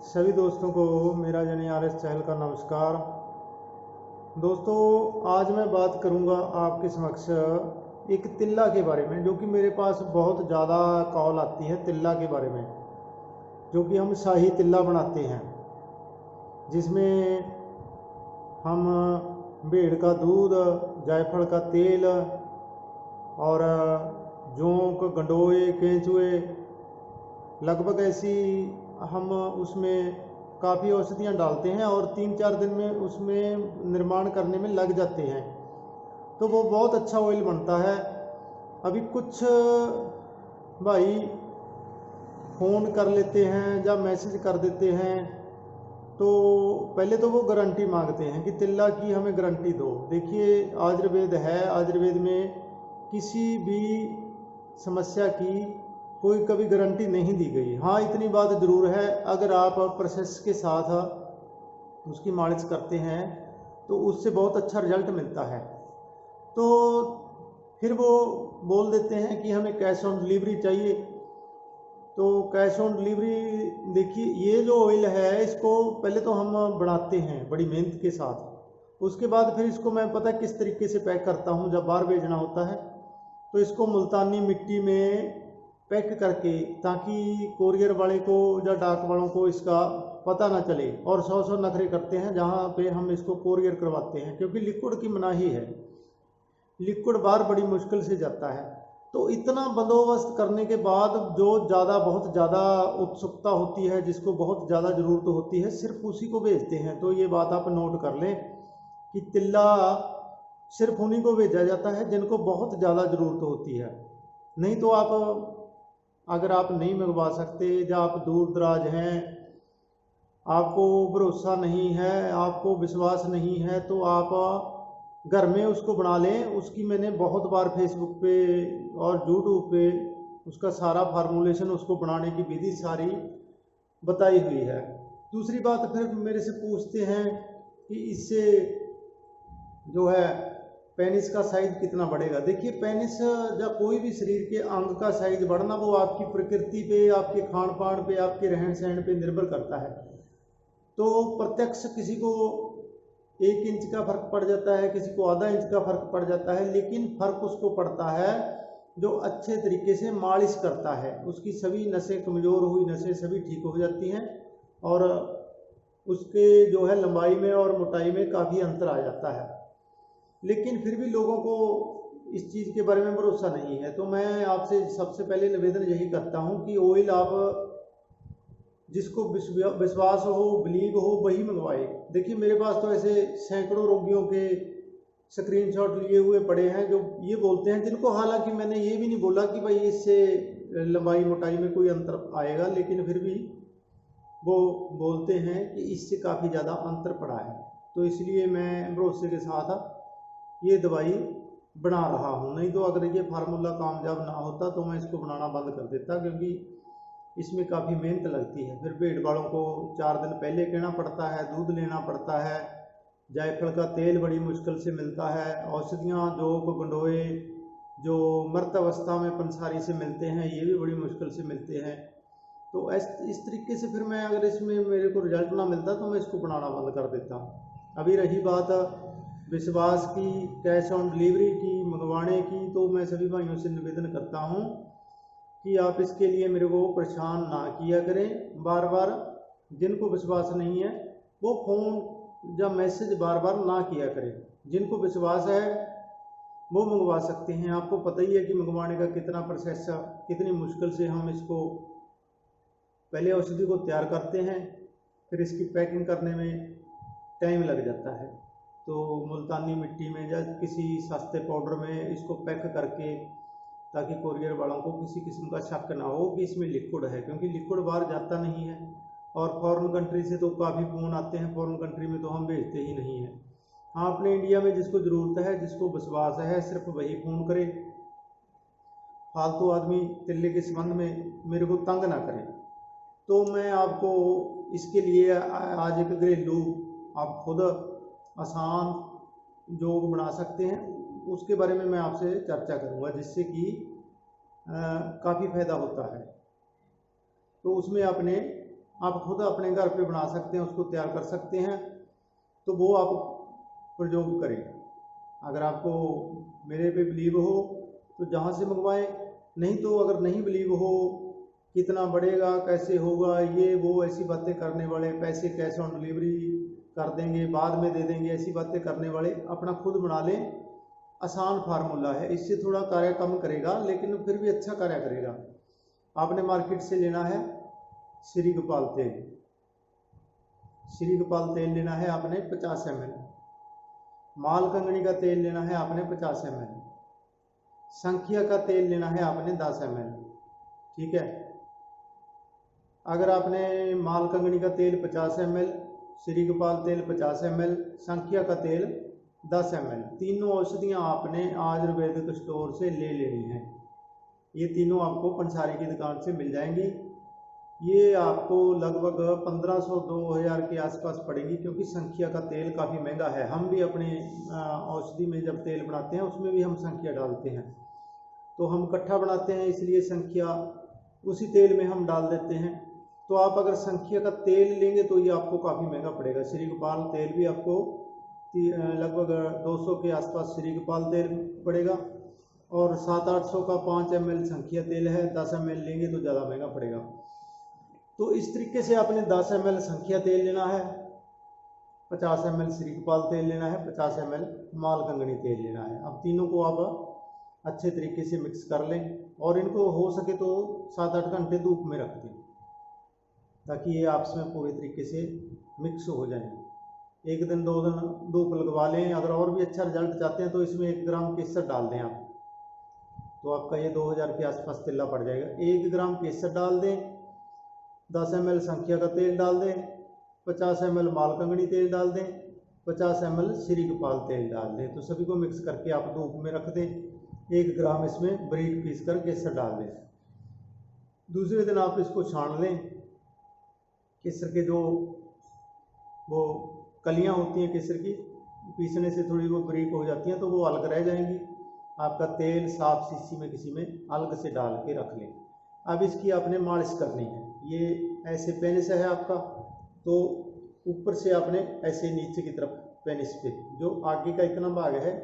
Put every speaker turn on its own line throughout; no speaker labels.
सभी दोस्तों को मेरा JNRS चैनल का नमस्कार। दोस्तों, आज मैं बात करूंगा आपके समक्ष एक तिल्ला के बारे में, जो कि मेरे पास बहुत ज़्यादा कॉल आती है तिल्ला के बारे में, जो कि हम शाही तिल्ला बनाते हैं, जिसमें हम भेड़ का दूध, जायफल का तेल और जोंक, गंडोए, केंचुए, लगभग ऐसी हम उसमें काफ़ी औषधियाँ डालते हैं और 3-4 दिन में उसमें निर्माण करने में लग जाते हैं। तो वो बहुत अच्छा ऑयल बनता है। अभी कुछ भाई फ़ोन कर लेते हैं या मैसेज कर देते हैं, तो पहले तो वो गारंटी मांगते हैं कि तिल्ला की हमें गारंटी दो। देखिए, आयुर्वेद है, आयुर्वेद में किसी भी समस्या की कोई कभी गारंटी नहीं दी गई। हाँ, इतनी बात ज़रूर है, अगर आप प्रोसेस के साथ उसकी मालिश करते हैं तो उससे बहुत अच्छा रिजल्ट मिलता है। तो फिर वो बोल देते हैं कि हमें कैश ऑन डिलीवरी चाहिए। तो कैश ऑन डिलीवरी, देखिए, ये जो ऑयल है इसको पहले तो हम बनाते हैं बड़ी मेहनत के साथ। उसके बाद फिर इसको मैं पता किस तरीके से पैक करता हूँ। जब बाहर भेजना होता है तो इसको मुल्तानी मिट्टी में पैक करके, ताकि कोरियर वाले को या डाक वालों को इसका पता ना चले, और 100 नखरे करते हैं जहाँ पे हम इसको कोरियर करवाते हैं, क्योंकि लिक्विड की मनाही है, लिक्विड बाहर बड़ी मुश्किल से जाता है। तो इतना बंदोबस्त करने के बाद जो बहुत ज़्यादा उत्सुकता होती है, जिसको बहुत ज़्यादा ज़रूरत होती है, सिर्फ उसी को भेजते हैं। तो ये बात आप नोट कर लें कि तिल्ला सिर्फ उन्हीं को भेजा जाता है जिनको बहुत ज़्यादा ज़रूरत होती है। नहीं तो अगर आप नहीं मंगवा सकते या आप दूर दराज हैं, आपको भरोसा नहीं है, आपको विश्वास नहीं है, तो आप घर में उसको बना लें। उसकी मैंने बहुत बार फेसबुक पे और यूट्यूब पे उसका सारा फार्मूलेशन, उसको बनाने की विधि सारी बताई हुई है। दूसरी बात, फिर मेरे से पूछते हैं कि इससे जो है पेनिस का साइज कितना बढ़ेगा। देखिए, पेनिस या कोई भी शरीर के अंग का साइज बढ़ना वो आपकी प्रकृति पे, आपके खान पान पे, आपके रहन सहन पे निर्भर करता है। तो प्रत्यक्ष किसी को 1 इंच का फर्क पड़ जाता है, किसी को आधा इंच का फर्क पड़ जाता है, लेकिन फर्क उसको पड़ता है जो अच्छे तरीके से मालिश करता है। उसकी सभी नसें, कमज़ोर हुई नसें सभी ठीक हो जाती हैं, और उसके जो है लंबाई में और मोटाई में काफ़ी अंतर आ जाता है। लेकिन फिर भी लोगों को इस चीज़ के बारे में भरोसा नहीं है। तो मैं आपसे सबसे पहले निवेदन यही करता हूँ कि ऑयल आप जिसको विश्वास हो, बिलीव हो, वही मंगवाए। देखिए, मेरे पास तो ऐसे सैकड़ों रोगियों के स्क्रीनशॉट लिए हुए पड़े हैं जो ये बोलते हैं, जिनको हालांकि मैंने ये भी नहीं बोला कि भाई इससे लंबाई मोटाई में कोई अंतर आएगा, लेकिन फिर भी वो बोलते हैं कि इससे काफ़ी ज़्यादा अंतर पड़ा है। तो इसलिए मैं भरोसे के साथ ये दवाई बना रहा हूँ। नहीं तो अगर ये फार्मूला कामयाब ना होता तो मैं इसको बनाना बंद कर देता, क्योंकि इसमें काफ़ी मेहनत लगती है। फिर भेड़ वालों को 4 दिन पहले कहना पड़ता है, दूध लेना पड़ता है, जायफल का तेल बड़ी मुश्किल से मिलता है, औषधियाँ जो गंडोए जो मृत अवस्था में पंसारी से मिलते हैं, ये भी बड़ी मुश्किल से मिलते हैं। तो इस तरीके से फिर मैं, अगर इसमें मेरे को रिजल्ट ना मिलता तो मैं इसको बनाना बंद कर देता। अभी रही बात विश्वास की, कैश ऑन डिलीवरी की, मंगवाने की, तो मैं सभी भाइयों से निवेदन करता हूँ कि आप इसके लिए मेरे को परेशान ना किया करें बार बार। जिनको विश्वास नहीं है वो फ़ोन या मैसेज बार बार ना किया करें। जिनको विश्वास है वो मंगवा सकते हैं। आपको पता ही है कि मंगवाने का कितना प्रोसेस, कितनी मुश्किल से हम इसको पहले औषधि को तैयार करते हैं, फिर इसकी पैकिंग करने में टाइम लग जाता है। तो मुल्तानी मिट्टी में या किसी सस्ते पाउडर में इसको पैक करके, ताकि कोरियर वालों को किसी किस्म का शक ना हो कि इसमें लिक्विड है, क्योंकि लिक्विड बाहर जाता नहीं है। और फॉरेन कंट्री से तो काफ़ी फ़ोन आते हैं, फॉरेन कंट्री में तो हम भेजते ही नहीं हैं। हाँ, अपने इंडिया में जिसको ज़रूरत है, जिसको विश्वास है, सिर्फ वही फ़ोन करे। फालतू आदमी तिल्ले के संबंध में मेरे को तंग ना करें। तो मैं आपको इसके लिए आज एक घरेलू, आप खुद आसान योग बना सकते हैं, उसके बारे में मैं आपसे चर्चा करूंगा, जिससे कि काफ़ी फ़ायदा होता है। तो उसमें आपने आप खुद अपने घर पे बना सकते हैं, उसको तैयार कर सकते हैं, तो वो आप प्रयोग करें। अगर आपको मेरे पे बिलीव हो तो जहाँ से मंगवाएं, नहीं तो अगर नहीं बिलीव हो, कितना बढ़ेगा, कैसे होगा, ये वो ऐसी बातें करने वाले, पैसे कैश ऑन डिलीवरी कर देंगे, बाद में दे देंगे, ऐसी बातें करने वाले अपना खुद बना लें। आसान फार्मूला है, इससे थोड़ा कार्य कम करेगा लेकिन फिर भी अच्छा कार्य करेगा। आपने मार्केट से लेना है श्री गोपाल तेल। श्री गोपाल तेल लेना है आपने 50 ml। माल कंगनी का तेल लेना है आपने 50 ml। संखिया का तेल लेना है आपने 10 ml। ठीक है। अगर आपने माल कंगनी का तेल 50 ml, श्री गोपाल तेल 50 ml, संखिया का तेल 10 ml, तीनों औषधियाँ आपने आयुर्वेदिक स्टोर से ले लेनी है। ये तीनों आपको पंसारी की दुकान से मिल जाएंगी। ये आपको लगभग 1500-2000 के आसपास पड़ेगी, क्योंकि संखिया का तेल काफ़ी महंगा है। हम भी अपनी औषधि में जब तेल बनाते हैं उसमें भी हम संखिया डालते हैं, तो हम इकट्ठा बनाते हैं, इसलिए संखिया उसी तेल में हम डाल देते हैं। तो आप अगर संखिया का तेल लेंगे तो ये आपको काफ़ी महंगा पड़ेगा। श्री गोपाल तेल भी आपको लगभग 200 के आसपास श्री गोपाल तेल पड़ेगा, और 700-800 का 5 ml संखिया तेल है। 10 ml लेंगे तो ज़्यादा महंगा पड़ेगा। तो इस तरीके से आपने 10 ml संखिया तेल लेना है, 50 ml श्री गोपाल तेल लेना है, 50 ml माल कंगनी तेल लेना है। अब तीनों को आप अच्छे तरीके से मिक्स कर लें, और इनको हो सके तो 7-8 घंटे धूप में रख दें, ताकि ये आपस में पूरे तरीके से मिक्स हो जाए। 1 दिन 2 दिन धूप लगवा लें। अगर और भी अच्छा रिजल्ट चाहते हैं तो इसमें 1 ग्राम केसर डाल दें आप, तो आपका ये 2000 के आसपास तेला पड़ जाएगा। 1 ग्राम केसर डाल दें, 10 ml संखिया का तेल डाल दें, 50 ml माल कंगनी तेल डाल दें, 50 ml श्री गोपाल तेल डाल दें। तो सभी को मिक्स करके आप धूप में रख दें। 1 ग्राम इसमें बारीक पीस कर केसर डाल दें। दूसरे दिन आप इसको छान लें। केसर के जो वो कलियां होती हैं केसर की, पीसने से थोड़ी वो बारीक हो जाती हैं, तो वो अलग रह जाएंगी। आपका तेल साफ शीशी में किसी में अलग से डाल के रख लें। अब इसकी आपने मालिश करनी है। ये ऐसे पेनिस है आपका, तो ऊपर से आपने ऐसे नीचे की तरफ पेनिस पे जो आगे का इतना भाग है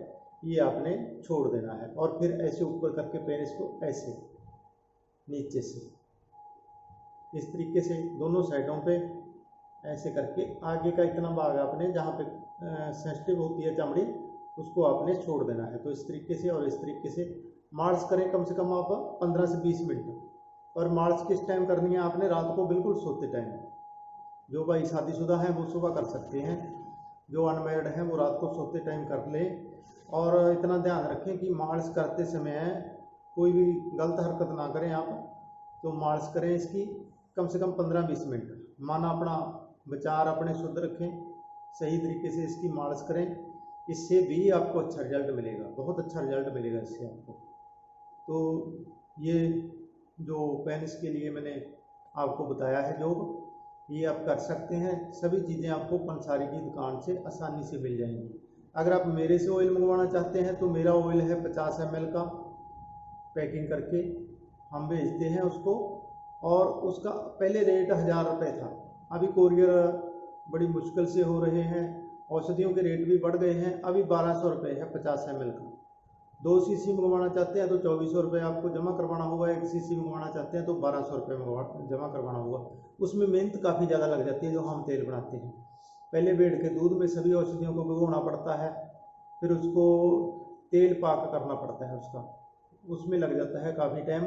ये आपने छोड़ देना है, और फिर ऐसे ऊपर करके पेनिस को ऐसे नीचे से इस तरीके से दोनों साइडों पे ऐसे करके आगे का इतना भाग आपने जहाँ पे सेंसिटिव होती है चमड़ी, उसको आपने छोड़ देना है। तो इस तरीके से और इस तरीके से मालिश करें कम से कम आप 15 से 20 मिनट। और मालिश किस टाइम करनी है आपने? रात को बिल्कुल सोते टाइम। जो भाई शादीशुदा हैं वो सुबह कर सकते हैं, जो अनमैरिड हैं वो रात को सोते टाइम कर लें। और इतना ध्यान रखें कि मालिश करते समय कोई भी गलत हरकत ना करें आप। तो मालिश करें इसकी कम से कम 15-20 मिनट। माना अपना विचार अपने शुद्ध रखें, सही तरीके से इसकी मालिश करें। इससे भी आपको अच्छा रिजल्ट मिलेगा, बहुत अच्छा रिजल्ट मिलेगा इससे आपको। तो ये जो पेनिस के लिए मैंने आपको बताया है योग, ये आप कर सकते हैं। सभी चीज़ें आपको पंसारी की दुकान से आसानी से मिल जाएंगी। अगर आप मेरे से ऑयल मंगवाना चाहते हैं तो मेरा ऑयल है 50 ml का, पैकिंग करके हम भेजते हैं उसको, और उसका पहले रेट 1000 रुपये था। अभी कोरियर बड़ी मुश्किल से हो रहे हैं, औषधियों के रेट भी बढ़ गए हैं। अभी 1200 रुपये है 50 ml का। 2 शीशी मंगवाना चाहते हैं तो 2400 रुपये आपको जमा करवाना होगा। 1 शीशी मंगवाना चाहते हैं तो 1200 रुपये जमा करवाना होगा। उसमें मेहनत काफ़ी ज़्यादा लग जाती है जो हम तेल बनाते हैं। पहले बेड़ के दूध में सभी औषधियों को भिगोना पड़ता है, फिर उसको तेल पाक करना पड़ता है उसका, उसमें लग जाता है काफ़ी टाइम।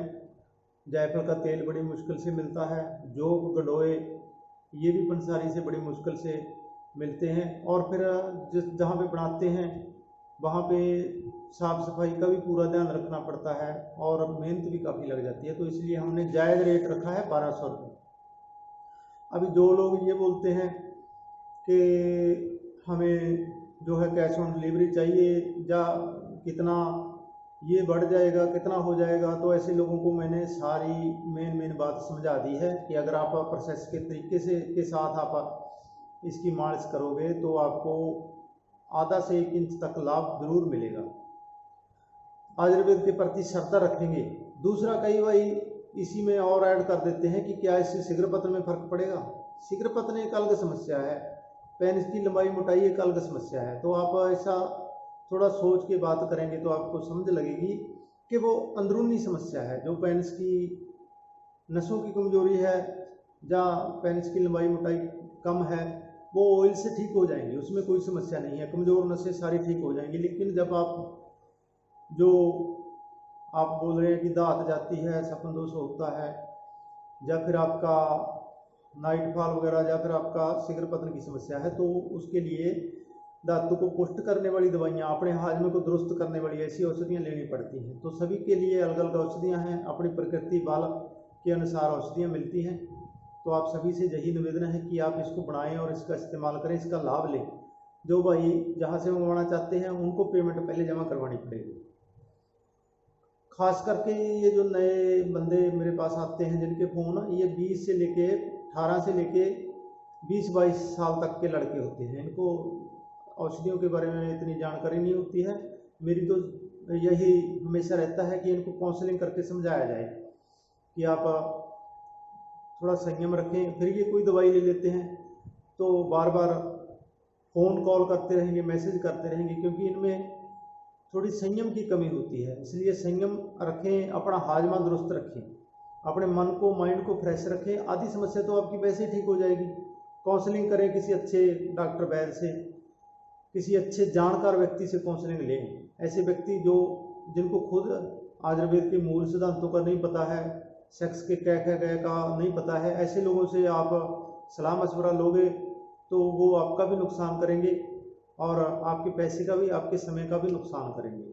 जायफल का तेल बड़ी मुश्किल से मिलता है। जोग गंडोए ये भी पंसारी से बड़ी मुश्किल से मिलते हैं। और फिर जहाँ पे बनाते हैं वहाँ पे साफ़ सफाई का भी पूरा ध्यान रखना पड़ता है, और मेहनत भी काफ़ी लग जाती है। तो इसलिए हमने जायज़ रेट रखा है 1200 रुपये। अभी जो लोग ये बोलते हैं कि हमें जो है कैश ऑन डिलीवरी चाहिए, या कितना ये बढ़ जाएगा, कितना हो जाएगा, तो ऐसे लोगों को मैंने सारी मेन बात समझा दी है कि अगर आप प्रोसेस के तरीके से के साथ आप इसकी मालिश करोगे तो आपको आधा से 1 इंच तक लाभ जरूर मिलेगा। आयुर्वेद के प्रति श्रद्धा रखेंगे। दूसरा, कई भाई इसी में और ऐड कर देते हैं कि क्या इससे शीघ्र पतन में फर्क पड़ेगा। शीघ्र पतन एक अलग समस्या है, पेनिस की लंबाई मोटाई एक अलग समस्या है। तो आप ऐसा थोड़ा सोच के बात करेंगे तो आपको समझ लगेगी कि वो अंदरूनी समस्या है। जो पेनिस की नसों की कमजोरी है या पेनिस की लंबाई मोटाई कम है, वो ऑयल से ठीक हो जाएंगी, उसमें कोई समस्या नहीं है, कमज़ोर नसें सारी ठीक हो जाएंगी। लेकिन जब आप बोल रहे हैं कि दांत जाती है, सपन दोष होता है, या फिर आपका नाइट फॉल वगैरह, या फिर आपका शीघ्र पतन की समस्या है, तो उसके लिए धातु को पुष्ट करने वाली दवाइयाँ, अपने हाजमे को दुरुस्त करने वाली ऐसी औषधियाँ लेनी पड़ती हैं। तो सभी के लिए अलग अलग औषधियाँ हैं, अपनी प्रकृति बल के अनुसार औषधियाँ मिलती हैं। तो आप सभी से यही निवेदन है कि आप इसको बनाएं और इसका इस्तेमाल करें, इसका लाभ लें। जो भाई जहाँ से मंगवाना चाहते हैं उनको पेमेंट पहले जमा करवानी पड़ेगी। खास करके ये जो नए बंदे मेरे पास आते हैं जिनके फ़ोन ये 20 से लेके 18 से लेके 20-22 साल तक के लड़के होते हैं, इनको औषधियों के बारे में इतनी जानकारी नहीं होती है। मेरी तो यही हमेशा रहता है कि इनको काउंसलिंग करके समझाया जाए कि आप थोड़ा संयम रखें। फिर ये कोई दवाई ले लेते हैं तो बार बार फ़ोन कॉल करते रहेंगे, मैसेज करते रहेंगे, क्योंकि इनमें थोड़ी संयम की कमी होती है। इसलिए संयम रखें, अपना हाजमा दुरुस्त रखें, अपने मन को, माइंड को फ्रेश रखें। आधी समस्या तो आपकी वैसे ही ठीक हो जाएगी। काउंसलिंग करें किसी अच्छे डॉक्टर वैद्य से, किसी अच्छे जानकार व्यक्ति से काउंसलिंग लें। ऐसे व्यक्ति जिनको खुद आयुर्वेद के मूल सिद्धांतों का नहीं पता है, सेक्स के क्या क्या गए का नहीं पता है, ऐसे लोगों से आप सलाह मशवरा लोगे तो वो आपका भी नुकसान करेंगे और आपके पैसे का भी, आपके समय का भी नुकसान करेंगे।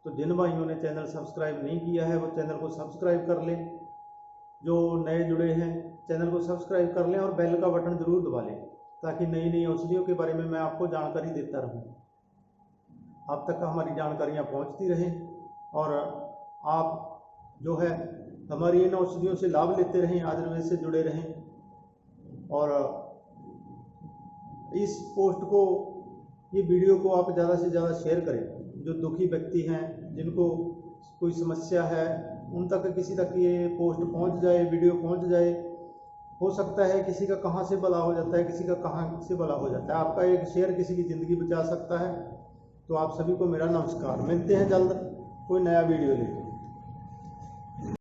तो जिन भाइयों ने चैनल सब्सक्राइब नहीं किया है वो चैनल को सब्सक्राइब कर लें। जो नए जुड़े हैं चैनल को सब्सक्राइब कर लें और बेल का बटन ज़रूर दबा लें, ताकि नई नई औषधियों के बारे में मैं आपको जानकारी देता रहूं। आप तक हमारी जानकारियां पहुंचती रहें और आप जो है हमारी इन औषधियों से लाभ लेते रहें, आयुर्वेद से जुड़े रहें। और इस पोस्ट को, ये वीडियो को आप ज़्यादा से ज़्यादा शेयर करें। जो दुखी व्यक्ति हैं, जिनको कोई समस्या है, उन तक किसी तक ये पोस्ट पहुंच जाए, वीडियो पहुंच जाए। हो सकता है किसी का कहाँ से भला हो जाता है, किसी का कहाँ से भला हो जाता है। आपका एक शेयर किसी की ज़िंदगी बचा सकता है। तो आप सभी को मेरा नमस्कार। मिलते हैं जल्द कोई नया वीडियो लेकर।